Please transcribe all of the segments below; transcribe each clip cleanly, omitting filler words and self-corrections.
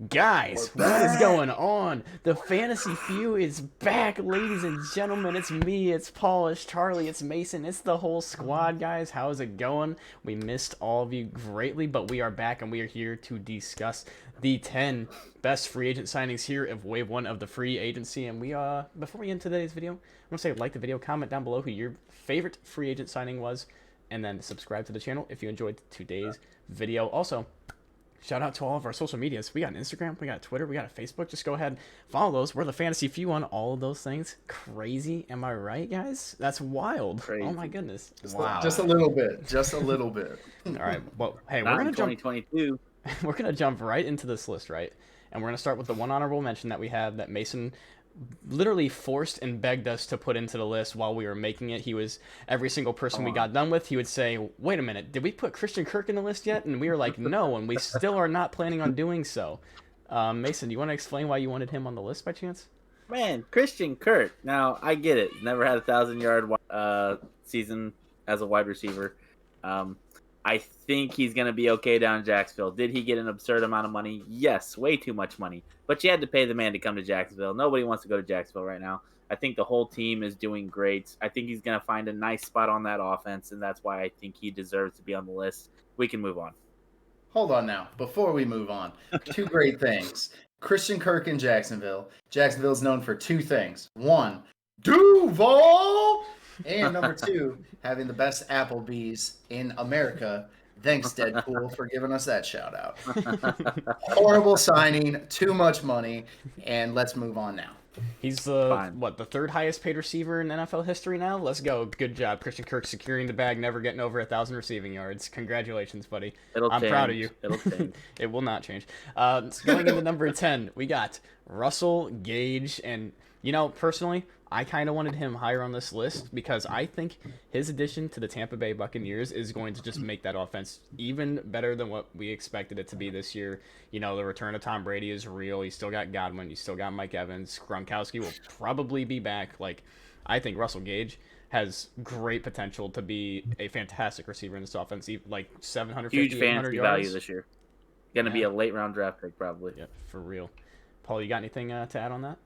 Guys, what is going on? The Fantasy Few is back, ladies and gentlemen. It's me, it's Paul, it's Charlie, it's Mason, it's the whole squad, guys. How's it going? We missed all of you greatly, but we are back and we are here to discuss the 10 best free agent signings here of Wave 1 of the free agency. And before we get into today's video, I'm going to say like the video, comment down below who your favorite free agent signing was, and then subscribe to the channel if you enjoyed today's video. Also, shout out to all of our social medias. We got an Instagram, we got a Twitter, we got a Facebook. Just go ahead and follow those. We're the Fantasy Few on all of those things. Crazy, am I right, guys? That's wild. Crazy. Oh my goodness. Wow. Just a little bit. Just a little bit. All right. Well, hey, Not we're gonna in 2022. we're gonna jump right into this list, right? And we're gonna start with the one honorable mention that we have that Mason literally forced and begged us to put into the list while we were making it. He was every single person we got done with, he would say, wait a minute, did we put Christian Kirk in the list yet? And we were like, no, and we still are not planning on doing so. Mason, do you want to explain why you wanted him on the list by chance? Man, Christian Kirk. Now, I get it. Never had a 1,000-yard season as a wide receiver. I think he's going to be okay down in Jacksonville. Did he get an absurd amount of money? Yes, way too much money. But you had to pay the man to come to Jacksonville. Nobody wants to go to Jacksonville right now. I think the whole team is doing great. I think he's going to find a nice spot on that offense, and that's why I think he deserves to be on the list. We can move on. Hold on now. Before we move on, two great things. Christian Kirk in Jacksonville. Jacksonville's known for two things. One, Duval! And number two, having the best Applebee's in America. Thanks, Deadpool, for giving us that shout out. Horrible signing, too much money, and let's move on now. He's the third highest paid receiver in NFL history now? Let's go. Good job, Christian Kirk, securing the bag, never getting over 1,000 receiving yards. Congratulations, buddy. I'm proud of you. It'll change. It will not change. Going into number 10, we got Russell Gage. And, personally, I kind of wanted him higher on this list because I think his addition to the Tampa Bay Buccaneers is going to just make that offense even better than what we expected it to be this year. The return of Tom Brady is real. You still got Godwin. You still got Mike Evans. Gronkowski will probably be back. I think Russell Gage has great potential to be a fantastic receiver in this offense, like 750, Huge 800 fantasy yards. value this year. Going to be a late-round draft pick, probably. Yeah, for real. Paul, you got anything to add on that?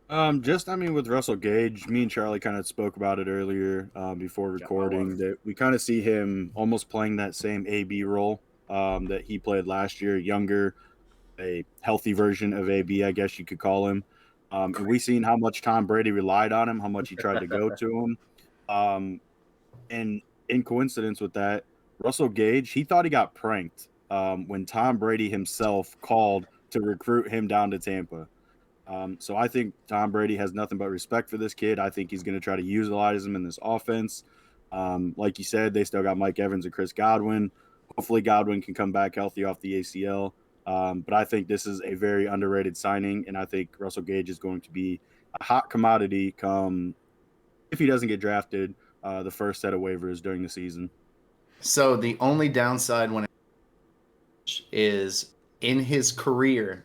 With Russell Gage, me and Charlie kind of spoke about it earlier before recording, that we kind of see him almost playing that same AB role that he played last year, younger, a healthy version of AB, I guess you could call him. And we seen how much Tom Brady relied on him, how much he tried to go to him. And in coincidence with that, Russell Gage, he thought he got pranked when Tom Brady himself called to recruit him down to Tampa. So I think Tom Brady has nothing but respect for this kid. I think he's going to try to utilize him in this offense. Like you said, they still got Mike Evans and Chris Godwin. Hopefully Godwin can come back healthy off the ACL. But I think this is a very underrated signing, and I think Russell Gage is going to be a hot commodity come if he doesn't get drafted the first set of waivers during the season. So the only downside when it is in his career,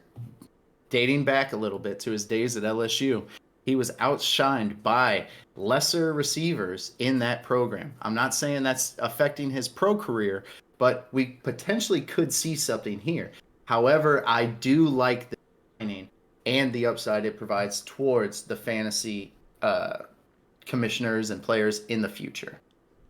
dating back a little bit to his days at LSU, he was outshined by lesser receivers in that program. I'm not saying that's affecting his pro career, but we potentially could see something here. However, I do like the signing and the upside it provides towards the fantasy commissioners and players in the future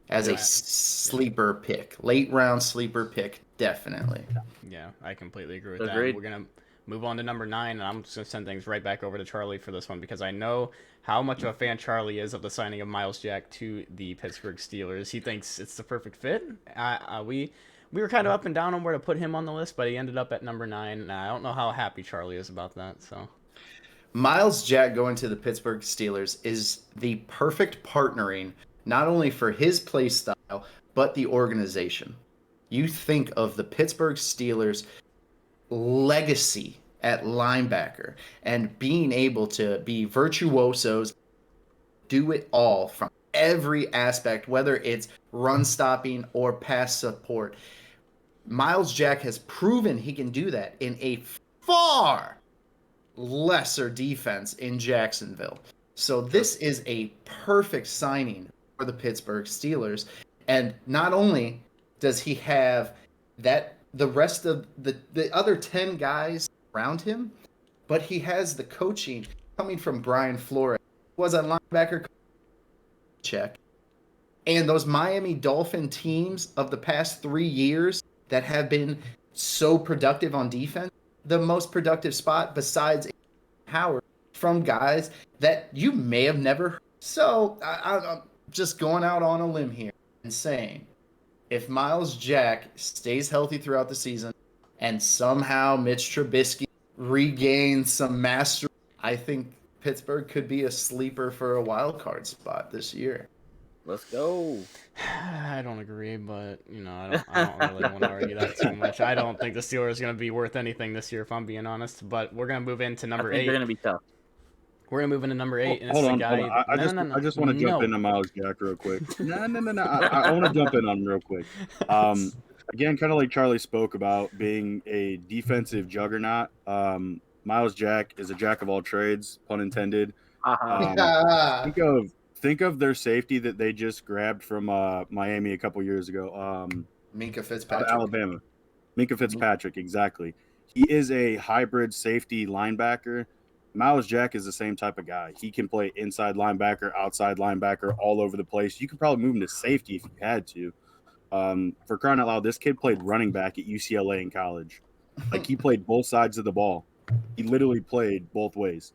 as a sleeper pick, late round sleeper pick, definitely. Yeah, I completely agree with that. We're going to move on to number 9, and I'm just going to send things right back over to Charlie for this one because I know how much of a fan Charlie is of the signing of Myles Jack to the Pittsburgh Steelers. He thinks it's the perfect fit. We were kind of up and down on where to put him on the list, but he ended up at number 9, and I don't know how happy Charlie is about that. So, Myles Jack going to the Pittsburgh Steelers is the perfect partnering, not only for his play style, but the organization. You think of the Pittsburgh Steelers' legacy at linebacker and being able to be virtuosos, do it all from every aspect, whether it's run stopping or pass support. Myles Jack has proven he can do that in a far lesser defense in Jacksonville. So this is a perfect signing for the Pittsburgh Steelers. And not only does he have that, the rest of the other 10 guys around him, but he has the coaching coming from Brian Flores, who was a linebacker check. And those Miami Dolphin teams of the past 3 years that have been so productive on defense, the most productive spot besides Howard from guys that you may have never heard. So I'm just going out on a limb here and saying, if Myles Jack stays healthy throughout the season and somehow Mitch Trubisky regains some mastery, I think Pittsburgh could be a sleeper for a wild card spot this year. Let's go. I don't agree, but I don't really want to argue that too much. I don't think the Steelers are going to be worth anything this year, if I'm being honest. But we're going to move into number 8. They're going to be tough. We're going to move into number 8, and it's Hold the on. guy. I just want to jump into Myles Jack real quick. No. I want to jump in on him real quick. Again, kind of like Charlie spoke about being a defensive juggernaut. Myles Jack is a jack of all trades, pun intended. Think of their safety that they just grabbed from Miami a couple years ago. Minka Fitzpatrick. Alabama. Minka Fitzpatrick, exactly. He is a hybrid safety linebacker. Myles Jack is the same type of guy. He can play inside linebacker, outside linebacker, all over the place. You could probably move him to safety if you had to. For crying out loud, this kid played running back at UCLA in college. Like, he played both sides of the ball. He literally played both ways.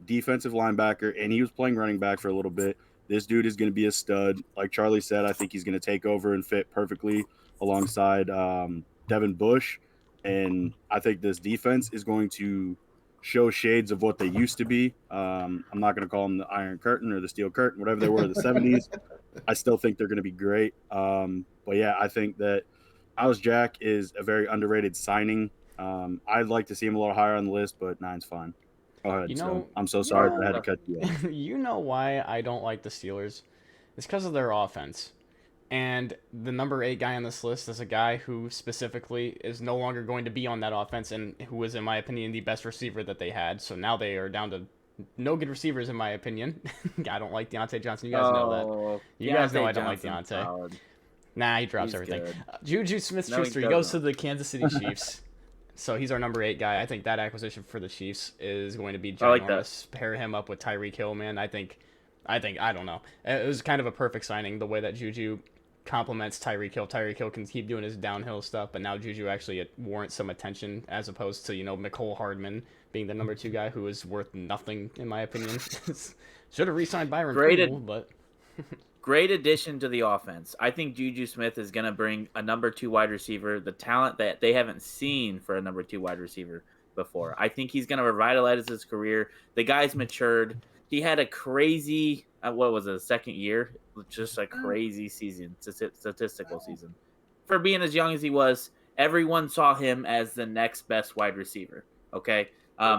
Defensive linebacker, and he was playing running back for a little bit. This dude is going to be a stud. Like Charlie said, I think he's going to take over and fit perfectly alongside Devin Bush. And I think this defense is going to show shades of what they used to be. I'm not going to call them the Iron Curtain or the Steel Curtain, whatever they were in the 70s. I still think they're going to be great. But yeah, I think that Myles Jack is a very underrated signing. I'd like to see him a little higher on the list, but 9's fine. Go ahead. I'm so sorry if I had to cut you off. You know why I don't like the Steelers? It's because of their offense. And the number 8 guy on this list is a guy who specifically is no longer going to be on that offense and who was, in my opinion, the best receiver that they had. So now they are down to no good receivers, in my opinion. I don't like Deontay Johnson. You guys know that. You guys know I don't like Deontay. Solid. Nah, he drops everything. Juju Smith-Schuster, he goes to the Kansas City Chiefs. So he's our number 8 guy. I think that acquisition for the Chiefs is going to be ginormous. Pair him up with Tyreek Hill, man. I don't know. It was kind of a perfect signing, the way that Juju complements Tyreek Hill. Tyreek Hill can keep doing his downhill stuff, but now Juju actually warrants some attention as opposed to, Mecole Hardman being the number 2 guy who is worth nothing, in my opinion. Should have re-signed Byron Pringle, but... Great addition to the offense. I think Juju Smith is going to bring a number 2 wide receiver, the talent that they haven't seen for a number 2 wide receiver before. I think he's going to revitalize his career. The guy's matured. He had a crazy, second year? Just a crazy season, statistical season. For being as young as he was, everyone saw him as the next best wide receiver, okay?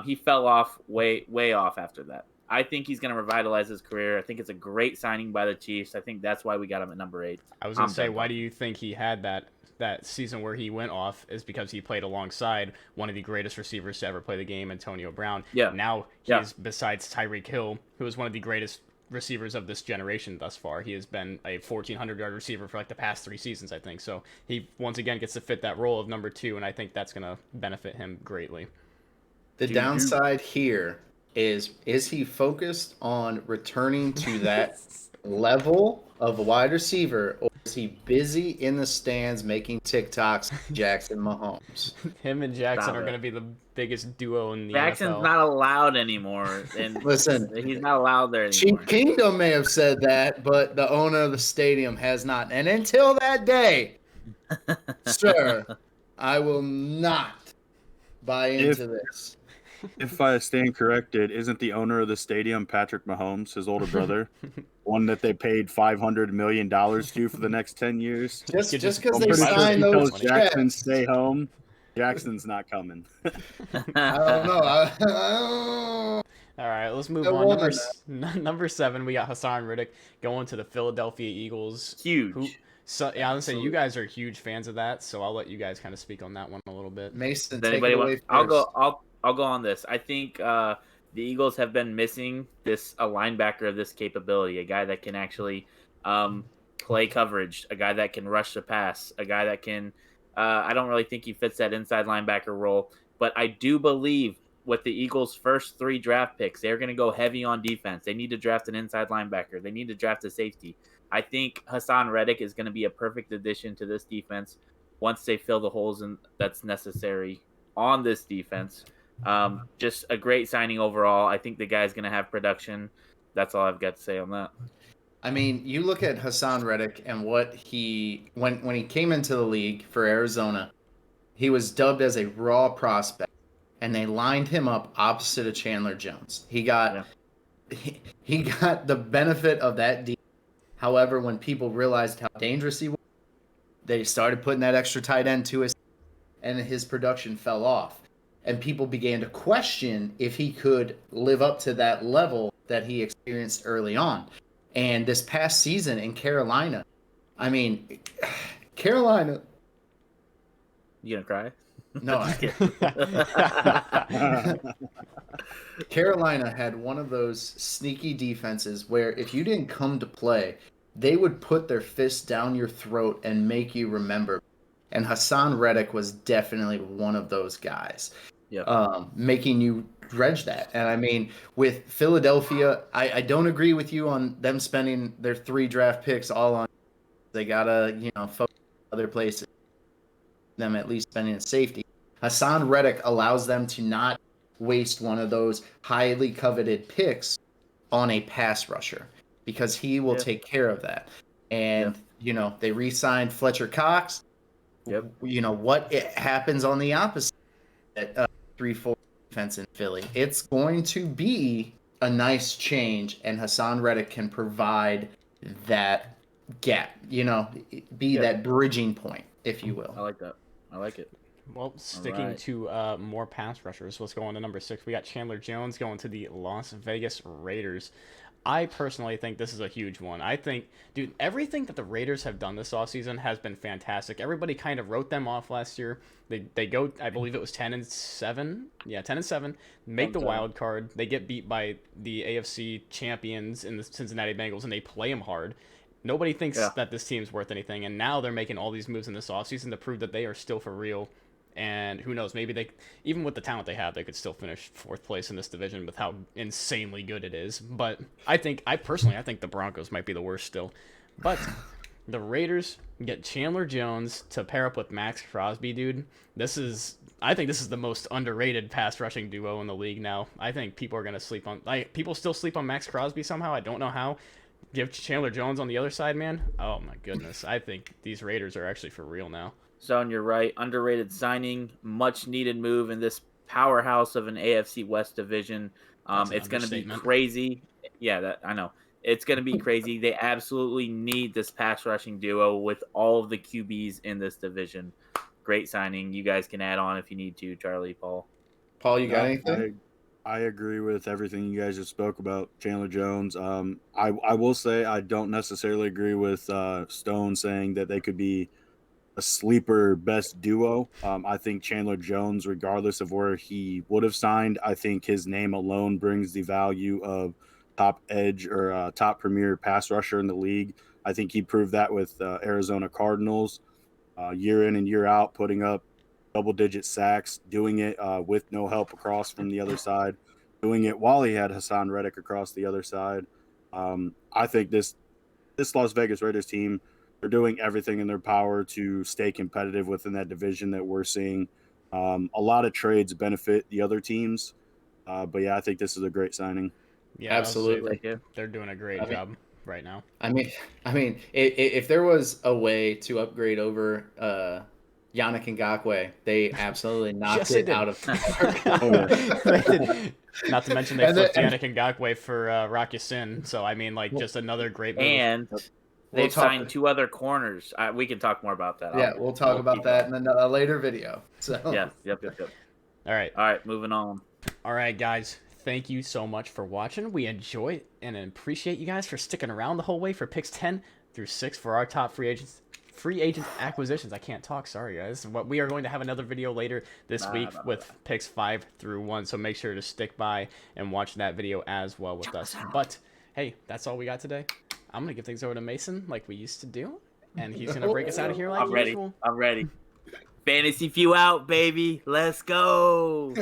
He fell off way off after that. I think he's going to revitalize his career. I think it's a great signing by the Chiefs. I think that's why we got him at number 8. I was going to say, why do you think he had that season where he went off? Is because he played alongside one of the greatest receivers to ever play the game, Antonio Brown. Yeah. Now he's, besides Tyreek Hill, who is one of the greatest receivers of this generation thus far. He has been a 1,400-yard receiver for like the past 3 seasons, I think. So he, once again, gets to fit that role of number 2, and I think that's going to benefit him greatly. The downside here is he focused on returning to that level of wide receiver, or is he busy in the stands making TikToks with Jackson Mahomes? Him and Jackson are going to be the biggest duo in the Jackson's NFL. not allowed anymore. And Listen, he's not allowed there anymore. Chief Kingdom may have said that, but the owner of the stadium has not. And until that day, sir, I will not buy into this. If I stand corrected, isn't the owner of the stadium Patrick Mahomes, his older brother, one that they paid $500 million to for the next 10 years? Just because they signed those checks. Jackson stay home. Jackson's not coming. I don't know. All right, let's move on. Number 7, we got Hassan Reddick going to the Philadelphia Eagles. Huge. So yeah, I was saying you guys are huge fans of that, so I'll let you guys kind of speak on that one a little bit. Mason, Does anybody want? I'll go on this. I think the Eagles have been missing a linebacker of this capability, a guy that can actually play coverage, a guy that can rush the pass, a guy that can. I don't really think he fits that inside linebacker role. But I do believe with the Eagles' first 3 draft picks, they're going to go heavy on defense. They need to draft an inside linebacker. They need to draft a safety. I think Hassan Reddick is going to be a perfect addition to this defense once they fill the holes that's necessary on this defense. Just a great signing overall. I think the guy's going to have production. That's all I've got to say on that. I mean, you look at Hassan Reddick and what when he came into the league for Arizona, he was dubbed as a raw prospect, and they lined him up opposite of Chandler Jones. He got the benefit of that deal. However, when people realized how dangerous he was, they started putting that extra tight end to his, and his production fell off. And people began to question if he could live up to that level that he experienced early on. And this past season in Carolina, I mean, Carolina. You gonna cry? No. Carolina had one of those sneaky defenses where if you didn't come to play, they would put their fist down your throat and make you remember. And Hassan Reddick was definitely one of those guys. Making you dredge that. And I mean, with Philadelphia, I don't agree with you on them spending their 3 draft picks all on. They gotta, focus other places. Them at least spending a safety. Hassan Reddick allows them to not waste one of those highly coveted picks on a pass rusher because he will take care of that. And they re-signed Fletcher Cox. What happens on the opposite. 3-4 defense in Philly. It's going to be a nice change, and Hassan Reddick can provide that gap, that bridging point, if you will. I like that. I like it. Well, sticking to more pass rushers, let's go on to number 6. We got Chandler Jones going to the Las Vegas Raiders. I personally think this is a huge one. I think, dude, everything that the Raiders have done this offseason has been fantastic. Everybody kind of wrote them off last year. They go, I believe it was 10-7. Yeah, 10-7. Make the wild card. They get beat by the AFC champions in the Cincinnati Bengals, and they play them hard. Nobody thinks that this team's worth anything, and now they're making all these moves in this offseason to prove that they are still for real. And who knows, maybe they, even with the talent they have, they could still finish 4th place in this division with how insanely good it is. But I think the Broncos might be the worst still. But the Raiders get Chandler Jones to pair up with Max Crosby, dude. I think this is the most underrated pass rushing duo in the league now. I think people are going to sleep on, people still sleep on Max Crosby somehow. I don't know how. Give Chandler Jones on the other side, man. Oh my goodness. I think these Raiders are actually for real now. So, you're right. Underrated signing, much needed move in this powerhouse of an AFC West division. It's going to be crazy. Yeah, I know. It's going to be crazy. They absolutely need this pass rushing duo with all of the QBs in this division. Great signing. You guys can add on if you need to, Charlie, Paul. Paul, you got anything? I agree with everything you guys just spoke about Chandler Jones. I will say I don't necessarily agree with Stone saying that they could be a sleeper best duo. I think Chandler Jones, regardless of where he would have signed, I think his name alone brings the value of top edge or top premier pass rusher in the league. I think he proved that with Arizona Cardinals year in and year out, putting up double-digit sacks, doing it with no help across from the other side, doing it while he had Hassan Reddick across the other side. I think this Las Vegas Raiders team, they're doing everything in their power to stay competitive within that division that we're seeing. A lot of trades benefit the other teams, but yeah, I think this is a great signing. Yeah, absolutely. They're doing a great job right now. I mean, if there was a way to upgrade over Yannick Ngakoue, they absolutely knocked it out of the park. Not to mention they flipped Yannick Ngakoue for Rock Ya-Sin. So I mean, just another great move. And they've signed 2 other corners. We can talk more about that. Yeah, we'll talk about that in a later video. So Yep. All right, moving on. All right, guys. Thank you so much for watching. We enjoy and appreciate you guys for sticking around the whole way for picks 10 through 6 for our top free agent acquisitions. I can't talk. Sorry, guys. We are going to have another video later this week with picks 5 through 1. So make sure to stick by and watch that video as well with us. But hey, that's all we got today. I'm going to give things over to Mason like we used to do. And he's going to break us out of here like usual. I'm ready. Fantasy few out, baby. Let's go.